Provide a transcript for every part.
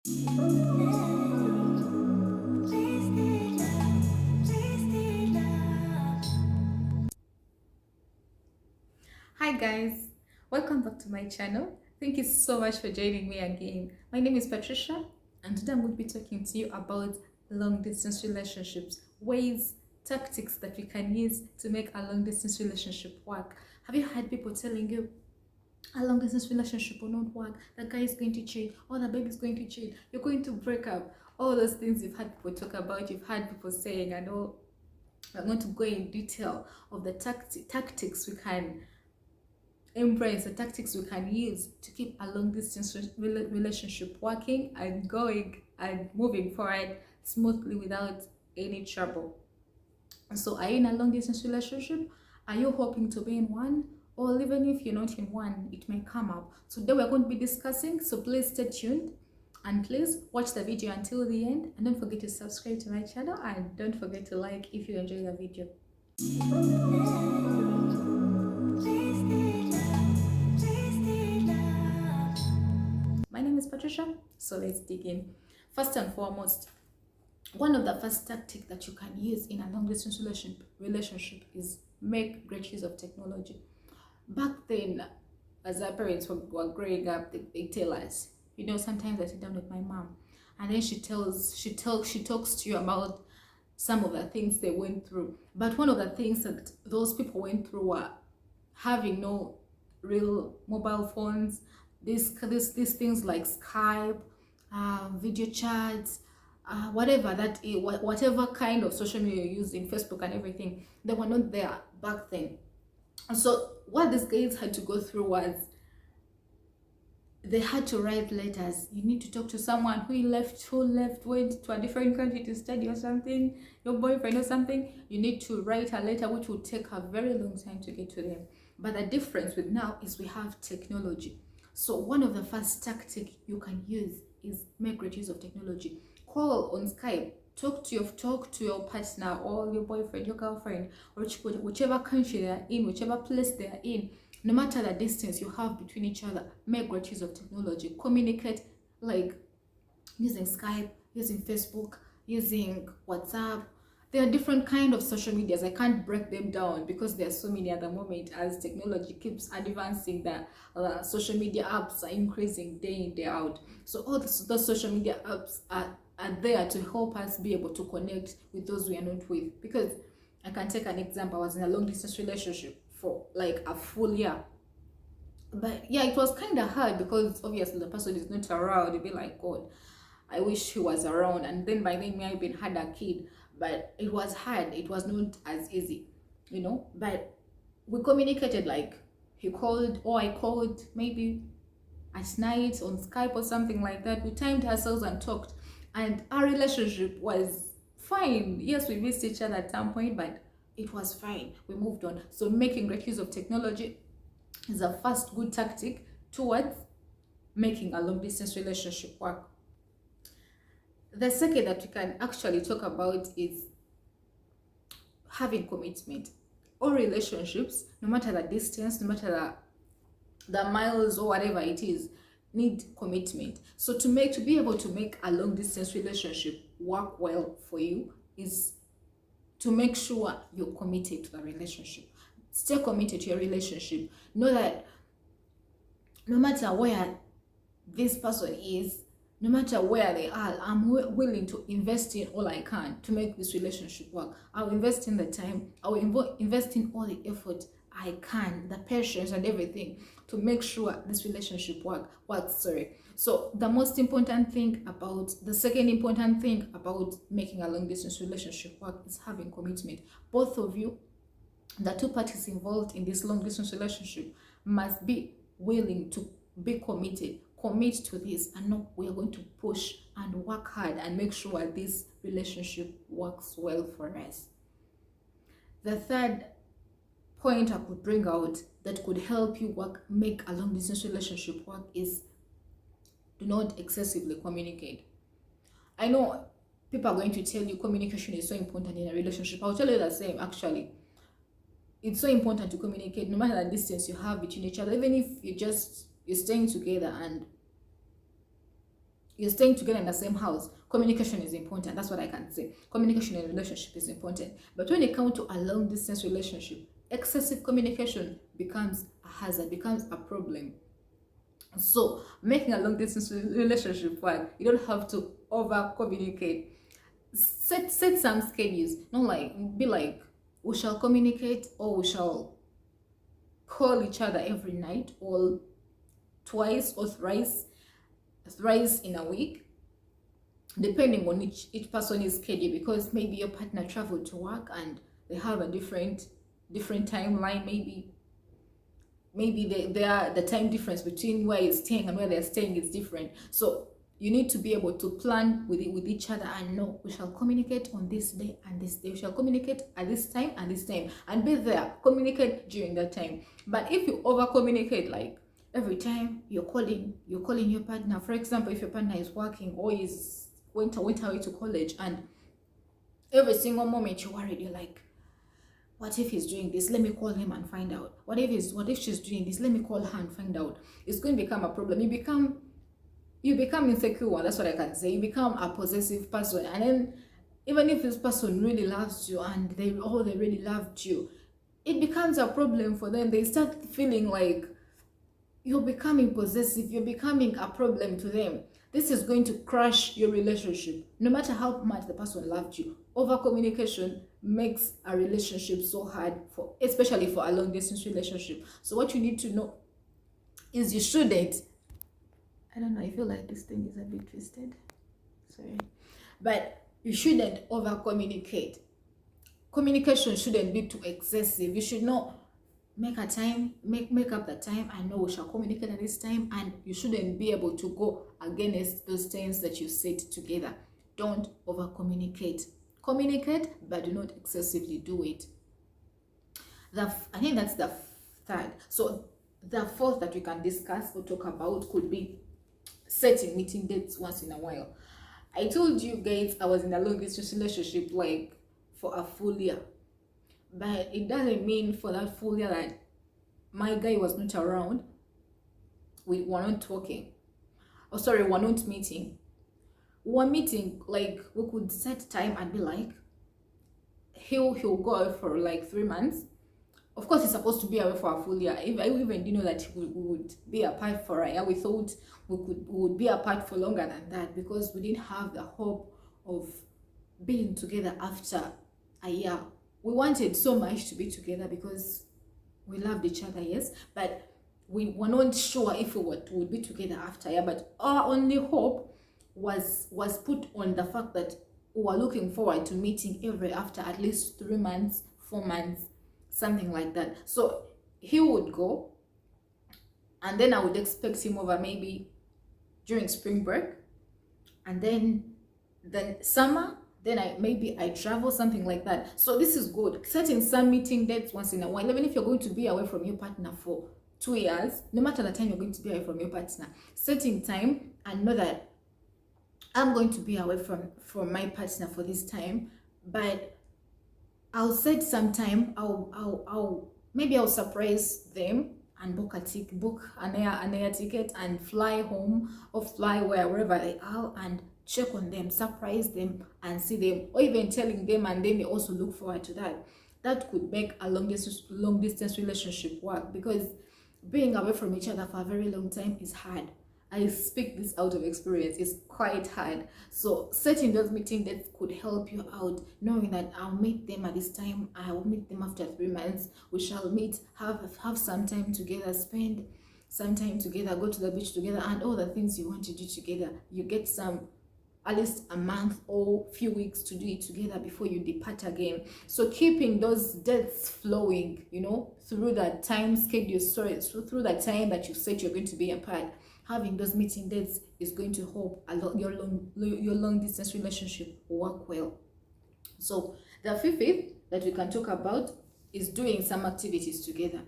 Hi guys, welcome back to my channel. Thank you so much for joining me again. My name is Patricia and today I'm going to be talking to you about long distance relationships, ways, tactics that we can use to make a long distance relationship work. Have you had people telling you a long distance relationship will not work, the guy is going to cheat, or the baby is going to cheat, you're going to break up? All those things you've had people talk about, you've had people saying, and all. I'm going to go in detail of the tactics we can embrace, the tactics we can use to keep a long distance relationship working and going and moving forward smoothly without any trouble. So, are you in a long distance relationship? Are you hoping to be in one? Or even if you're not in one, it may come up. So, today we're going to be discussing. So, please stay tuned and please watch the video until the end. And don't forget to subscribe to my channel and don't forget to like if you enjoy the video. My name is Patricia, so let's dig in. First and foremost, one of the first tactics that you can use in a long distance relationship is make great use of technology. Back then, as our parents were growing up, they tell us, sometimes I sit down with my mom and then she talks to you about some of the things they went through. But one of the things that those people went through were having no real mobile phones, these things like Skype, video chats, whatever that is, whatever kind of social media you're using, Facebook and everything, they were not there back then. And so what these guys had to go through was they had to write letters. You need to talk to someone went to a different country to study or something, your boyfriend or something. You need to write a letter which will take a very long time to get to them. But the difference with now is we have technology. So one of the first tactics you can use is make great use of technology. Call on Skype, talk to your partner or your boyfriend, your girlfriend, or whichever country they are in, whichever place they are in. No matter the distance you have between each other, make great use of technology. Communicate like using Skype, using Facebook, using WhatsApp. There are different kind of social medias. I can't break them down because there are so many at the moment as technology keeps advancing. The social media apps are increasing day in, day out. So all those social media apps are there to help us be able to connect with those we are not with. Because I can take an example. I was in a long distance relationship for like a full year. But yeah, it was kind of hard because obviously the person is not around. You'd be like, God, I wish he was around. And then by then, me, I even had a kid. But it was hard. It was not as easy. But we communicated like he called or I called maybe at night on Skype or something like that. We timed ourselves and talked. And our relationship was fine. Yes, we missed each other at some point, but it was fine. We moved on. So making great use of technology is a first good tactic towards making a long distance relationship work. The second that we can actually talk about is having commitment. All relationships, no matter the distance, no matter the miles or whatever it is, need commitment. So to be able to make a long distance relationship work well for you is to make sure you're committed to the relationship. Stay committed to your relationship. Know that no matter where this person is, no matter where they are, I'm willing to invest in all I can to make this relationship work. I'll invest in the time, I'll invest in all the effort I can, the patience and everything to make sure this relationship works. So the second important thing about making a long distance relationship work is having commitment. Both of you, the two parties involved in this long distance relationship, must be willing to be committed, commit to this, and know we are going to push and work hard and make sure this relationship works well for us. The third point I could bring out that could help you make a long distance relationship work is do not excessively communicate. I know people are going to tell you communication is so important in a relationship. I'll tell you the same actually. It's so important to communicate no matter the distance you have between each other, even if you're staying together and you're staying together in the same house, communication is important. That's what I can say. Communication in a relationship is important. But when it comes to a long distance relationship, excessive communication becomes a hazard, becomes a problem. So making a long distance relationship work, you don't have to over communicate. Set some schedules. Not like be like, we shall communicate, or we shall call each other every night, or twice or thrice in a week, depending on each person's schedule, because maybe your partner traveled to work and they have a different timeline. Maybe the time difference between where you're staying and where they're staying is different. So you need to be able to plan with each other and know, we shall communicate on this day and this day. We shall communicate at this time and this time, and be there. Communicate during that time. But if you over communicate, like every time you're calling your partner, for example, if your partner is working or went away to college, and every single moment you're worried, you're like, what if he's doing this? Let me call him and find out. What if she's doing this? Let me call her and find out. It's going to become a problem. You become insecure. That's what I can say. You become a possessive person, and then even if this person really loves you and they really loved you, it becomes a problem for them. They start feeling like you're becoming possessive, you're becoming a problem to them. This is going to crush your relationship. No matter how much the person loved you, over communication makes a relationship so hard, especially for a long distance relationship. So what you need to know is, you shouldn't, I don't know, I feel like this thing is a bit twisted, sorry, but you shouldn't over communicate. Communication shouldn't be too excessive. You should not make up the time. I know we shall communicate at this time, and you shouldn't be able to go against those times that you set together. Don't over communicate. Communicate, but do not excessively do it. I think that's the third. So the fourth that we can discuss or talk about could be setting meeting dates once in a while. I told you guys I was in a long distance relationship like for a full year. But it doesn't mean for that full year that my guy was not around. We were not talking. Oh, sorry, we're not meeting. We were meeting, like we could set time and be like, he'll go out for like 3 months. Of course, he's supposed to be away for a full year. If I even didn't know that we would be apart for a year, we thought we would be apart for longer than that, because we didn't have the hope of being together after a year. We wanted so much to be together because we loved each other, yes, but we were not sure if we would be together after a year. But our only hope was put on the fact that we were looking forward to meeting after at least 3 months, 4 months, something like that. So he would go, and then I would expect him over maybe during spring break, and then summer, then I travel, something like that. So this is good. Setting some meeting dates once in a while, even if you're going to be away from your partner for 2 years, no matter the time you're going to be away from your partner, setting time and know that I'm going to be away from my partner for this time, but I'll set some time. I'll surprise them and book an air ticket and fly home or fly wherever they are and check on them, surprise them and see them, or even telling them, and then they also look forward to that. That could make a long distance relationship work, because being away from each other for a very long time is hard. I speak this out of experience. It's quite hard. So setting those meeting dates could help you out, knowing that I'll meet them at this time, I will meet them after 3 months, we shall meet, have some time together, spend some time together, go to the beach together, and all the things you want to do together. You get at least a month or few weeks to do it together before you depart again. So keeping those dates flowing, through that time schedule, so through that time that you said you're going to be apart, having those meeting dates is going to help your long distance relationship work well. So the fifth that we can talk about is doing some activities together.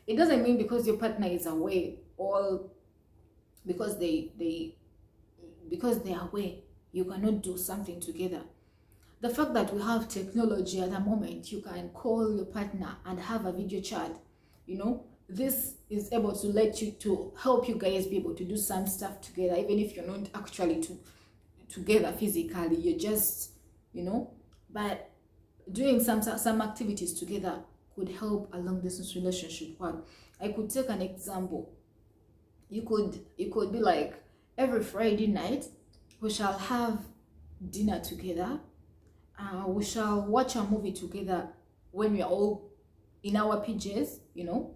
It doesn't mean because your partner is away or because they are away, you cannot do something together. The fact that we have technology at the moment, you can call your partner and have a video chat, this is able to let you, to help you guys be able to do some stuff together, even if you're not actually together physically, you're just, you know, but doing some activities together could help a long distance relationship work. I could take an example. You could be like, every Friday night we shall have dinner together. We shall watch a movie together when we are all in our PJs, you know.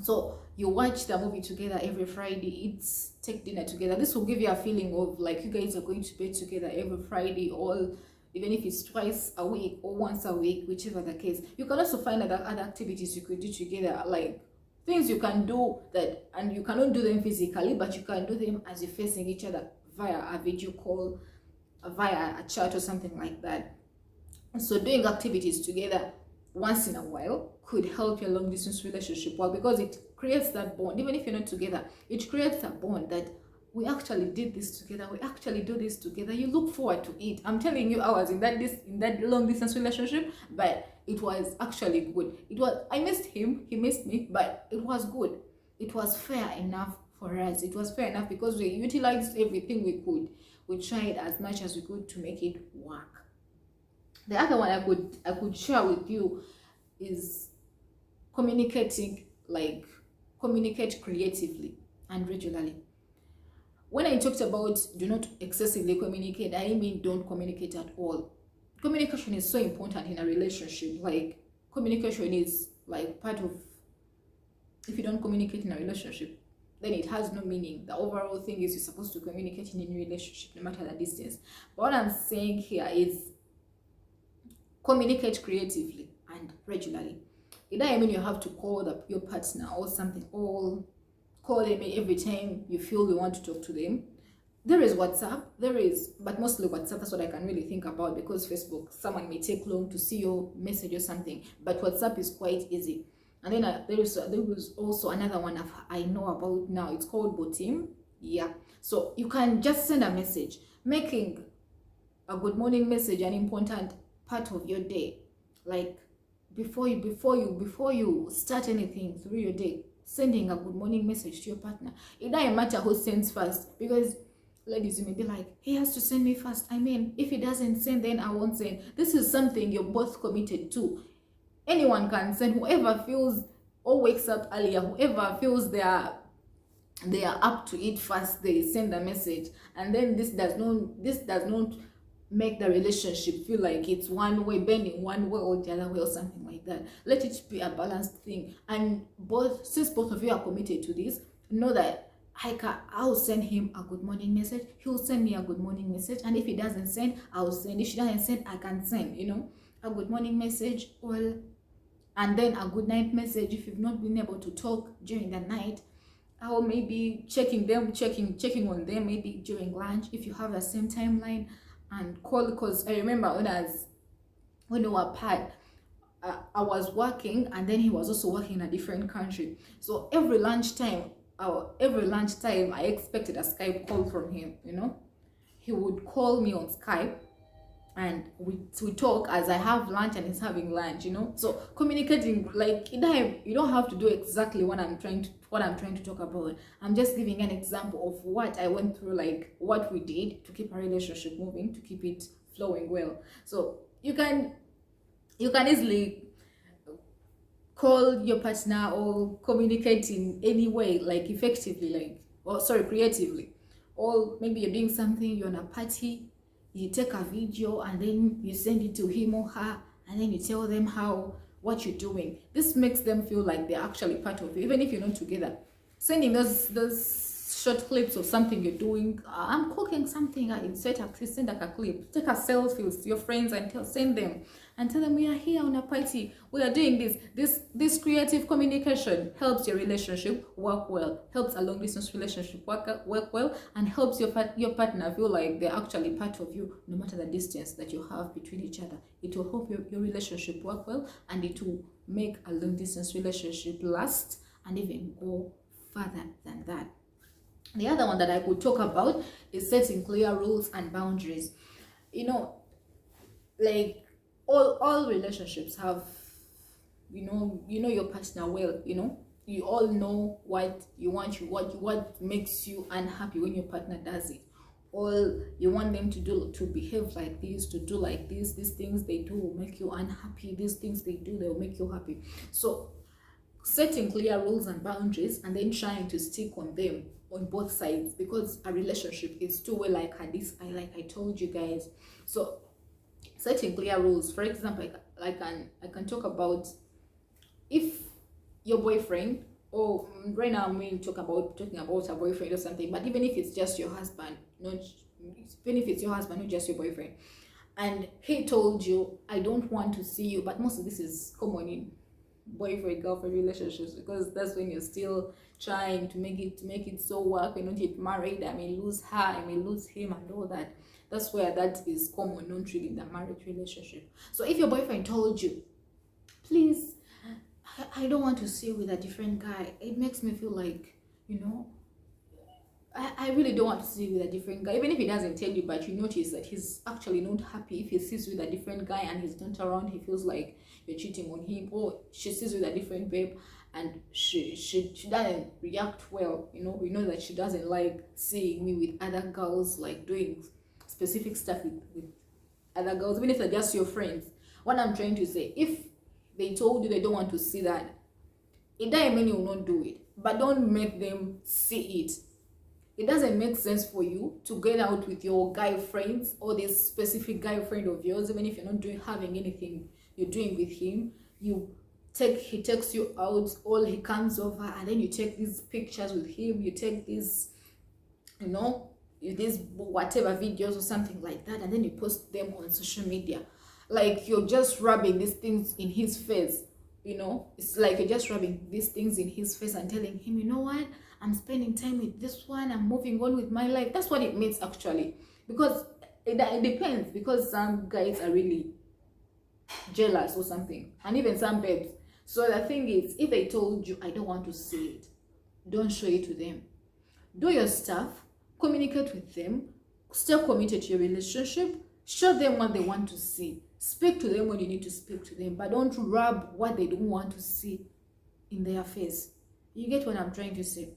So you watch the movie together every Friday, take dinner together. This will give you a feeling of like you guys are going to bed together every Friday, or even if it's twice a week or once a week, whichever the case. You can also find other activities you could do together, like things you can do that, and you cannot do them physically, but you can do them as you're facing each other via a video call, via a chat or something like that. So doing activities together once in a while could help your long distance relationship work, because it creates that bond. Even if you're not together, it creates a bond that we actually did this together, we actually do this together, you look forward to it. I'm telling you, I was in that long distance relationship, but it was actually good. I missed him, he missed me, but it was good. It was fair enough for us. It was fair enough because we utilized everything we could. We tried as much as we could to make it work. The other one I could share with you is communicating, like communicate creatively and regularly. When I talked about do not excessively communicate, I mean don't communicate at all. Communication is so important in a relationship. Like communication is like part of, if you don't communicate in a relationship, then it has no meaning. The overall thing is you're supposed to communicate in a relationship no matter the distance. But what I'm saying here is communicate creatively and regularly. It doesn't mean you have to call your partner or something, or call them every time you feel you want to talk to them. There is WhatsApp, but mostly WhatsApp, that's what I can really think about, because Facebook, someone may take long to see your message or something, but WhatsApp is quite easy. And then there was also another one I know about now, it's called Botim. Yeah, so you can just send a message, making a good morning message an important part of your day. Like before you start anything through your day, sending a good morning message to your partner. It doesn't matter who sends first, because ladies, you may be like, he has to send me first. I mean, if he doesn't send, then I won't send. This is something you're both committed to. Anyone can send. Whoever feels or wakes up earlier, whoever feels they are up to it first, they send a message. And then this does not make the relationship feel like it's one way, bending one way or the other way or something like that. Let it be a balanced thing. And since both of you are committed to this, know that I'll send him a good morning message, he'll send me a good morning message, and if he doesn't send, I'll send. If she doesn't send, I can send, a good morning message, and then a good night message if you've not been able to talk during the night. Or maybe checking on them maybe during lunch if you have the same timeline, and call, because I remember when we were apart, I was working and then he was also working in a different country. So every lunchtime I expected a Skype call from him. He would call me on Skype and we talk as I have lunch and he's having lunch. So communicating, like, you don't have to do exactly what I'm trying to talk about. I'm just giving an example of what I went through, like what we did to keep our relationship moving, to keep it flowing well. So you can easily call your partner or communicate in any way, like effectively, creatively. Or maybe you're doing something, you're on a party, you take a video and then you send it to him or her, and then you tell them what you're doing. This makes them feel like they're actually part of you, even if you're not together. Sending those short clips of something you're doing. I'm cooking something, send like a clip. Take a selfie with your friends and send them and tell them we are here on a party, we are doing this. This creative communication helps your relationship work well, helps a long distance relationship work well, and helps your partner feel like they're actually part of you, no matter the distance that you have between each other. It will help your relationship work well, and it will make a long distance relationship last and even go further than that. The other one that I could talk about is setting clear rules and boundaries. Like all relationships have, your partner well, you all know what you want, what makes you unhappy when your partner does it. All you want them to do, to behave like this, to do like this. These things they do will make you unhappy, these things they do, they'll make you happy. So setting clear rules and boundaries, and then trying to stick on them on both sides, because a relationship is two-way, like I told you guys. So setting clear rules, for example, I can talk about, if your boyfriend, or right now I'm really talking about a boyfriend or something, but even if it's just your husband, not even if it's your husband, not just your boyfriend, and he told you, I don't want to see you, but most of this is common in boyfriend girlfriend relationships, because that's when you're still trying to make it so work. When you get married, I may lose her, I may lose him, and all that. That's where that is common, not really in the marriage relationship. So if your boyfriend told you, please, I don't want to see you with a different guy, it makes me feel like, I really don't want to see you with a different guy, even if he doesn't tell you, but you notice that he's actually not happy. If he sees you with a different guy and he's not around, he feels like you're cheating on him. Or she sees you with a different babe and she doesn't react well. We know that she doesn't like seeing me with other girls, like doing specific stuff with other girls, even if they're just your friends. What I'm trying to say, if they told you they don't want to see that, it doesn't mean you will not do it, but don't make them see it. It doesn't make sense for you to get out with your guy friends, or this specific guy friend of yours, even if you're not having anything you're doing with him. He takes you out, or he comes over, and then you take these pictures with him, you take these, these whatever videos or something like that, and then you post them on social media, like you're just rubbing these things in his face. It's like you're just rubbing these things in his face and telling him, you know what, I'm spending time with this one, I'm moving on with my life. That's what it means actually, because it depends, because some guys are really jealous or something, and even some babes. So the thing is, if they told you, I don't want to see it, don't show it to them. Do your stuff, communicate with them, stay committed to your relationship, show them what they want to see, speak to them when you need to speak to them, but don't rub what they don't want to see in their face. You get what I'm trying to say?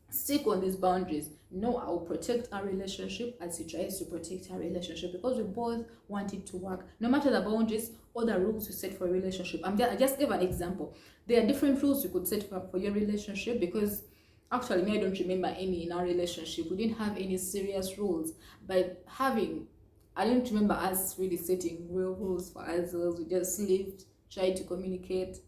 Stick on these boundaries. No, I will protect our relationship as he tries to protect our relationship, because we both want it to work, no matter the boundaries or the rules you set for a relationship. I just gave an example. There are different rules you could set for your relationship, because actually me, I don't remember any in our relationship. We didn't have any serious rules, but I don't remember us really setting real rules for ourselves. We just lived, tried to communicate,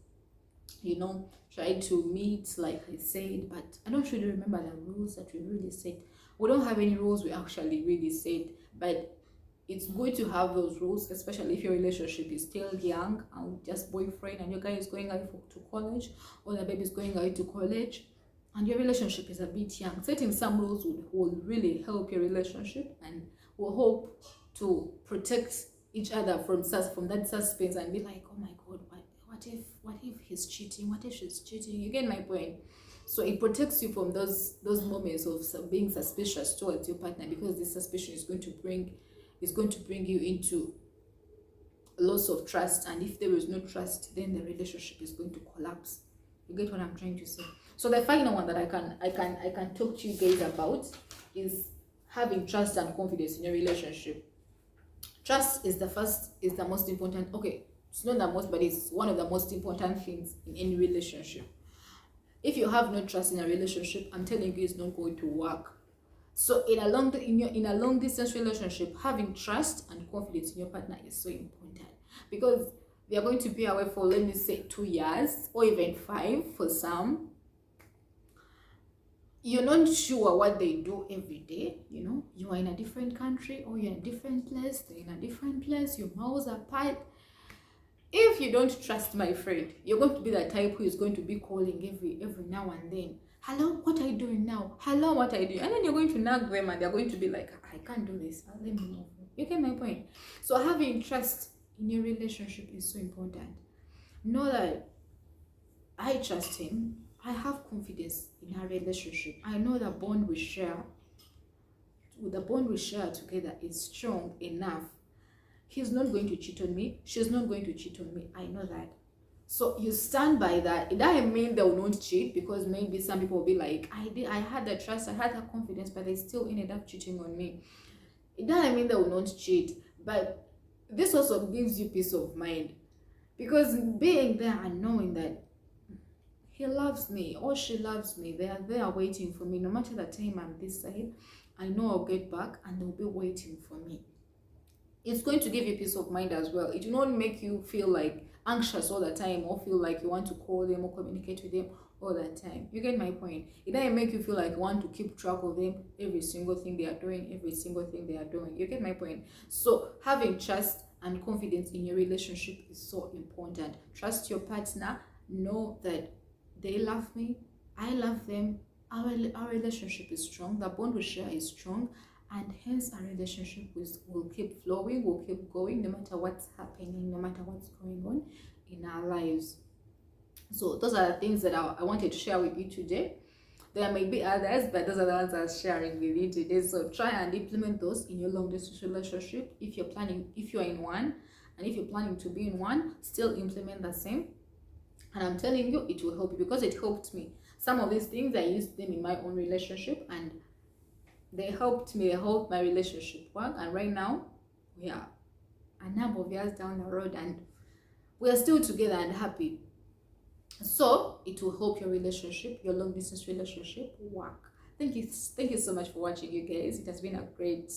tried to meet, like I said, but I don't really remember the rules that we really set. We don't have any rules we actually really set, but it's good to have those rules, especially if your relationship is still young and just boyfriend, and your guy is going out to college, or the baby is going out to college, and your relationship is a bit young. Setting some rules will really help your relationship, and will hope to protect each other from that suspense, and be like, oh my god, what if he's cheating, what if she's cheating? You get my point? So it protects you from those moments of being suspicious towards your partner, because this suspicion is going to bring you into loss of trust, and if there is no trust, then the relationship is going to collapse. You get what I'm trying to say? So the final one that I can talk to you guys about is having trust and confidence in your relationship. Trust is the most important. Okay, it's not the most, but it's one of the most important things in any relationship. If you have no trust in a relationship, I'm telling you, it's not going to work. So in a long distance relationship, having trust and confidence in your partner is so important, because they are going to be away for, let me say, 2 years, or even 5 for some. You're not sure what they do every day. You are in a different country, or you're in a different place, they're in a different place, your miles apart. If you don't trust, my friend, you're going to be the type who is going to be calling every now and then. Hello, what are you doing now? Hello, what are you doing? And then you're going to nag them, and they're going to be like, I can't do this. Let me know. You get my point? So having trust in your relationship is so important. Know that I trust him. I have confidence in our relationship. I know the bond we share together is strong enough. He's not going to cheat on me. She's not going to cheat on me. I know that. So you stand by that. It doesn't mean they will not cheat, because maybe some people will be like, I had the trust, I had the confidence, but they still ended up cheating on me. It doesn't mean they will not cheat, but this also gives you peace of mind, because being there and knowing that he loves me or she loves me, they are there waiting for me. No matter the time I'm this side, I know I'll get back and they'll be waiting for me. It's going to give you peace of mind as well. It will not make you feel like anxious all the time, or feel like you want to call them or communicate with them all the time. You get my point? It doesn't make you feel like you want to keep track of them, every single thing they are doing, every single thing they are doing. You get my point? So having trust and confidence in your relationship is so important. Trust your partner. Know that they love me, I love them, our relationship is strong, the bond we share is strong, and hence our relationship will keep flowing, will keep going, no matter what's happening, no matter what's going on in our lives. So those are the things that I wanted to share with you today. There may be others, but those are the ones I'm sharing with you today. So try and implement those in your long distance relationship. If you're in one, and if you're planning to be in one, still implement the same. And I'm telling you, it will help you, because it helped me. Some of these things, I used them in my own relationship, and they helped me, they helped my relationship work. And right now, we are a number of years down the road, and we are still together and happy. So it will help your relationship, your long distance relationship work. Thank you so much for watching, you guys. It has been a great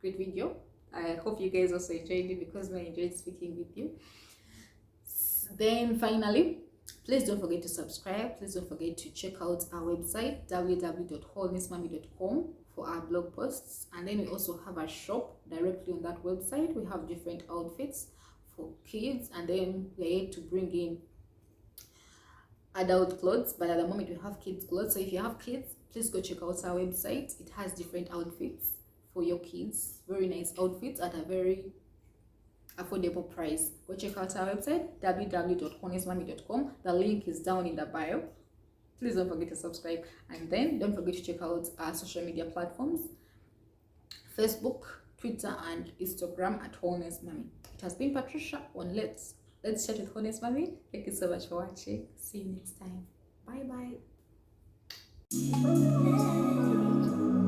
video. I hope you guys also enjoyed it, because I enjoyed speaking with you. Then finally, please don't forget to subscribe. Please don't forget to check out our website, www.wholenessmommy.com, for our blog posts. And then we also have a shop directly on that website. We have different outfits for kids, and then we're yet to bring in adult clothes, but at the moment we have kids clothes. So if you have kids, please go check out our website. It has different outfits for your kids, very nice outfits at a very affordable price. Go check out our website, www.wholenessmommy.com. The link is down in the bio. Please don't forget to subscribe, and then don't forget to check out our social media platforms, Facebook, Twitter, and Instagram at Wholeness Mommy. It has been Patricia on Let's Chat with Wholeness Mommy. Thank you so much for watching. See you next time. Bye bye.